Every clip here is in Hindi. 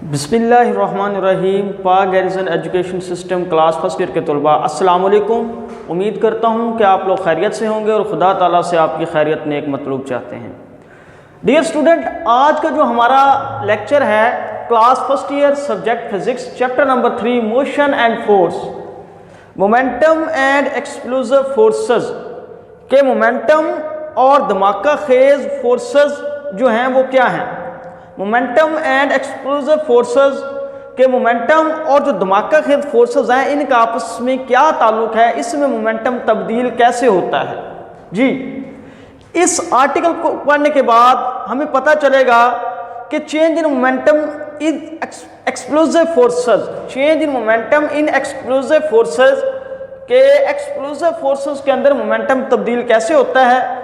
बिस्मिल्लाहिर्रहमानिर्रहीम। पाक garrison education system class first year के तलबा अस्सलाम वालेकुम। उम्मीद करता हूँ कि आप लोग खैरियत से होंगे और खुदा ताला से आपकी खैरियत नेक मतलूब चाहते हैं। डियर स्टूडेंट, आज का जो हमारा लेक्चर है class first year subject physics chapter number 3 motion and force, momentum and explosive forces के मोमेंटम और धमाका खेज फोर्सेस जो हैं वो क्या हैं। मोमेंटम एंड एक्सप्लोसिव फोर्सेस के मोमेंटम और जो धमाका खेज फोर्सेस हैं इनका आपस में क्या ताल्लुक है, इसमें मोमेंटम तब्दील कैसे होता है। जी, इस आर्टिकल को पढ़ने के बाद हमें पता चलेगा कि change in momentum in explosive forces, change in momentum in explosive forces के एक्सप्लोसिव फोर्सेस के अंदर मोमेंटम तब्दील कैसे होता है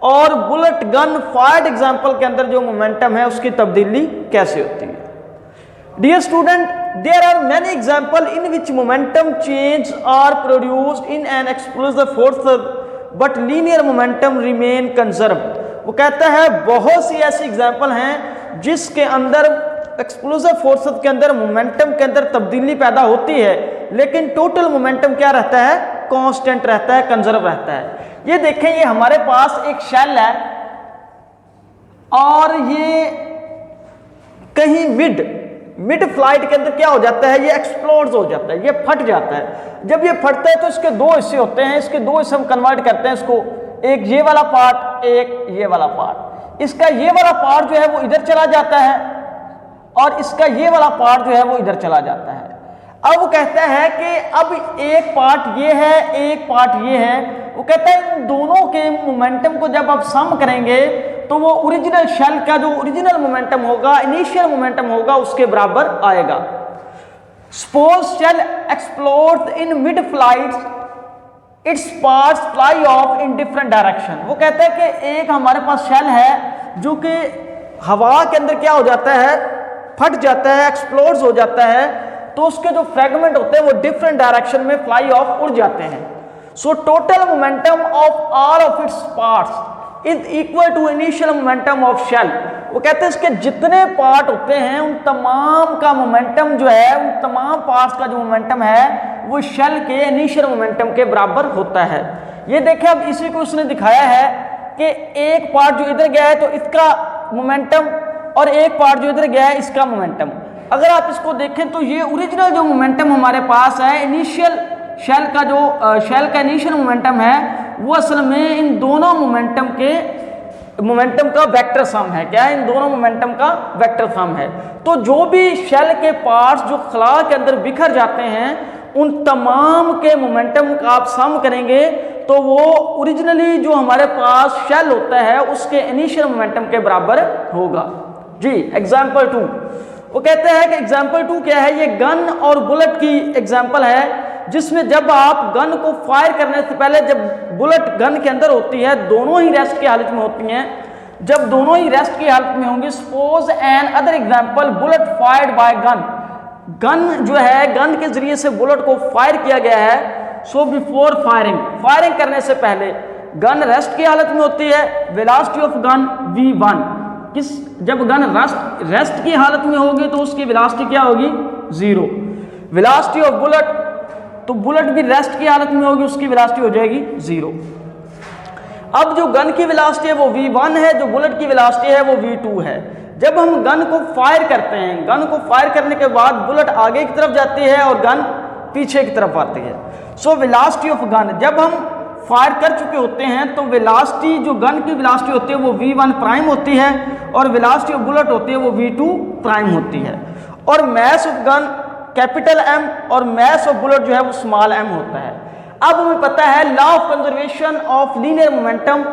और बुलेट गन फायर्ड एग्जाम्पल के अंदर जो मोमेंटम है उसकी तब्दीली कैसे होती है। Dear student, there are many example in which momentum change are produced in an explosive force but linear momentum remain conserve. वो कहता है बहुत सी ऐसी एग्जाम्पल हैं जिसके अंदर एक्सप्लोसिव फोर्सेस के अंदर मोमेंटम के अंदर तब्दीली पैदा होती है लेकिन टोटल मोमेंटम क्या रहता है, कांस्टेंट रहता है, कंजर्व रहता है। ये देखें, ये हमारे पास एक शेल है और ये कहीं मिड फ्लाइट के अंदर क्या हो जाता है, ये एक्सप्लोड हो जाता है, ये फट जाता है। जब ये फटता है तो इसके दो हिस्से होते हैं, इसके दो हिस्से हम कन्वर्ट करते हैं इसको, एक ये वाला पार्ट, एक ये वाला पार्ट। इसका ये वाला पार्ट जो है वो इधर चला जाता है और इसका ये वाला पार्ट जो है वो इधर चला जाता है। अब वो कहता है कि अब एक पार्ट ये है, एक पार्ट ये है। वो कहता है इन दोनों के मोमेंटम को जब आप सम करेंगे तो वो ओरिजिनल शेल का जो ओरिजिनल मोमेंटम होगा, इनिशियल मोमेंटम होगा, उसके बराबर आएगा। Suppose shell explode in mid flight, its parts fly off in different direction. वो कहता है कि एक हमारे पास शेल है जो कि हवा के अंदर क्या हो जाता है, फट जाता है, एक्सप्लोड हो जाता है, तो उसके जो फ्रेगमेंट होते हैं वो डिफरेंट डायरेक्शन में फ्लाई ऑफ उड़ जाते हैं। So total momentum of all of its parts is equal to initial momentum of shell. वो कहते हैं इसके जितने पार्ट होते हैं उन तमाम का मोमेंटम जो है, उन तमाम पार्ट्स का जो मोमेंटम है वो शेल के इनिशियल मोमेंटम के बराबर होता है। ये देखें, अब इसी को उसने दिखाया है कि एक पार्ट जो इधर गया है तो इसका मोमेंटम और एक पार्ट जो इधर गया है इसका मोमेंटम। अगर आप इसको देखें तो ये ओरिजिनल जो मोमेंटम हमारे पास है, इनिशियल शेल का जो शेल का इनिशियल मोमेंटम है वो असल में इन दोनों मोमेंटम का वेक्टर सम है। क्या है? इन दोनों मोमेंटम का वेक्टर सम है। तो जो भी शेल के पार्ट्स जो खला के अंदर बिखर जाते हैं उन तमाम के मोमेंटम का आप सम करेंगे तो वो ओरिजिनली जो हमारे पास शेल होता है उसके इनिशियल मोमेंटम के बराबर होगा। जी, एग्जाम्पल 2 वो कहते हैं कि एग्जाम्पल 2 क्या है, ये गन और बुलेट की एग्जाम्पल है जिसमें जब आप गन को फायर करने से पहले, जब बुलेट गन के अंदर होती है, दोनों ही रेस्ट की हालत में होती हैं। जब दोनों ही रेस्ट की हालत में होंगी, suppose another example bullet fired by gun, gun जो है गन के जरिए से बुलेट को फायर किया गया है। सो बिफोर फायरिंग, फायरिंग करने से पहले गन रेस्ट की हालत में होती है, वेलोसिटी ऑफ गन v1। जब गन रेस्ट की हालत में होगी तो उसकी वेलोसिटी क्या होगी, 0। वेलोसिटी ऑफ बुलेट, तो बुलेट भी रेस्ट की हालत में होगी, उसकी वेलोसिटी हो जाएगी 0। अब जो गन की वेलोसिटी है वो v1 है, जो बुलेट की वेलोसिटी है वो v2 है। जब हम गन को फायर करते हैं, गन को फायर करने के बाद बुलेट आगे की तरफ जाती है और गन पीछे की तरफ आती है। सो वेलोसिटी ऑफ गन, जब हम फायर कर चुके होते हैं तो वेलोसिटी, जो गन की वेलोसिटी होती है वो v1 प्राइम होती है और वेलोसिटी ऑफ बुलेट होती है वो v2 प्राइम होती है। और mess of gun capital M और मैस ऑफ बुलेट जो है वो स्मॉल m होता है। अब हमें पता है law of conservation of linear momentum,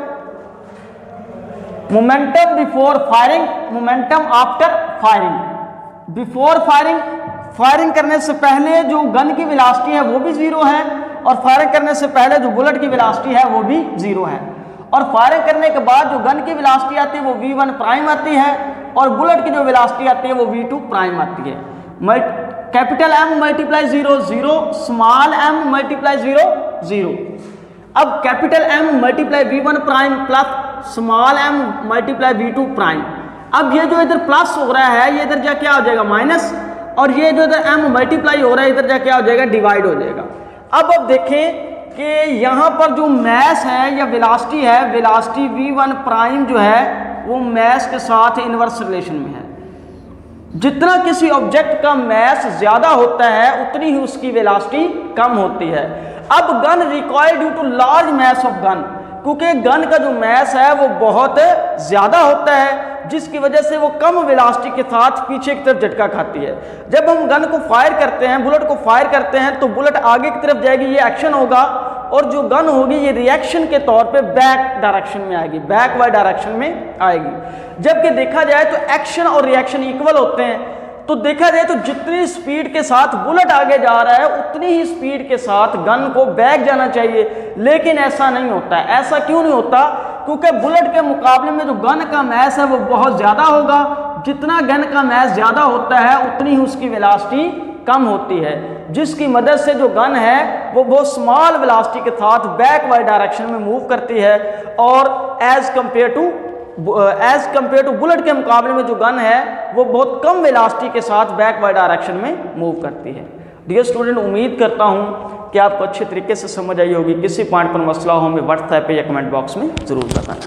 momentum before firing, momentum after firing. Before firing, firing करने से पहले जो गन की वेलोसिटी है वो भी 0 है और फायरिंग करने से पहले जो बुलेट की वेलोसिटी है वो भी 0 है। और फायरिंग करने के बाद जो गन की वेलोसिटी आती है वो v1 प्राइम आती है और बुलेट की जो वेलोसिटी आती है वो v2 प्राइम आती है। Capital M multiply 0 0, small m multiply 0 0। अब capital M multiply v1 prime plus small m multiply v2 prime, अब ये जो इधर प्लस हो रहा है ये इधर जा क्या हो जाएगा माइनस, और ये जो इधर m मल्टीप्लाई हो रहा है इधर जा क्या हो जाएगा डिवाइड हो जाएगा। अब देखें कि यहाँ पर जो मैस है या वेलोसिटी है, वेलोसिटी v1 प्राइम जो है वो मैस के साथ इनवर्स रिलेशन में है। जितना किसी ऑब्जेक्ट का मैस ज्यादा होता है उतनी ही उसकी वेलोसिटी कम होती है। अब gun recoil due to large mass of gun, क्योंकि गन का जो मैस है वो बहुत ज्यादा होता है जिसकी वजह से वो कम वेलोसिटी के साथ पीछे की तरफ झटका खाती है। जब हम गन को फायर करते हैं, बुलेट को फायर करते हैं तो बुलेट आगे की तरफ जाएगी, ये एक्शन होगा, और जो गन होगी ये रिएक्शन के तौर पे बैक डायरेक्शन में आएगी, बैक वाई डायरेक्शन में आएगी। जबकि देखा जाए तो एक्शन और रिएक्शन इक्वल होते हैं, तो देखा जाए तो जितनी स्पीड के साथ बुलेट आगे जा रहा है उतनी ही स्पीड के साथ गन को बैक जाना चाहिए, लेकिन ऐसा नहीं होता है। ऐसा क्यों नहीं होता? क्योंकि बुलेट के मुकाबले में जो गन का मैस है वो बहुत ज़्यादा होगा। जितना गन का मैस ज़्यादा होता है उतनी ही उसकी वेलोसिटी कम होती है, जिसकी मदद से जो गन है वो बहुत स्मॉल वेलोसिटी के साथ बैक वाई डायरेक्शन में मूव करती है, और एज कंपेयर टू बुलेट के मुकाबले में जो गन है वो बहुत कम वेलोसिटी के साथ बैक वाई डायरेक्शन में मूव करती है। डियर स्टूडेंट, उम्मीद करता हूँ कि आपको अच्छे तरीके से समझ आई होगी। किसी पॉइंट पर मसला हो हमें व्हाट्सएप पे या कमेंट बॉक्स में ज़रूर बताएं।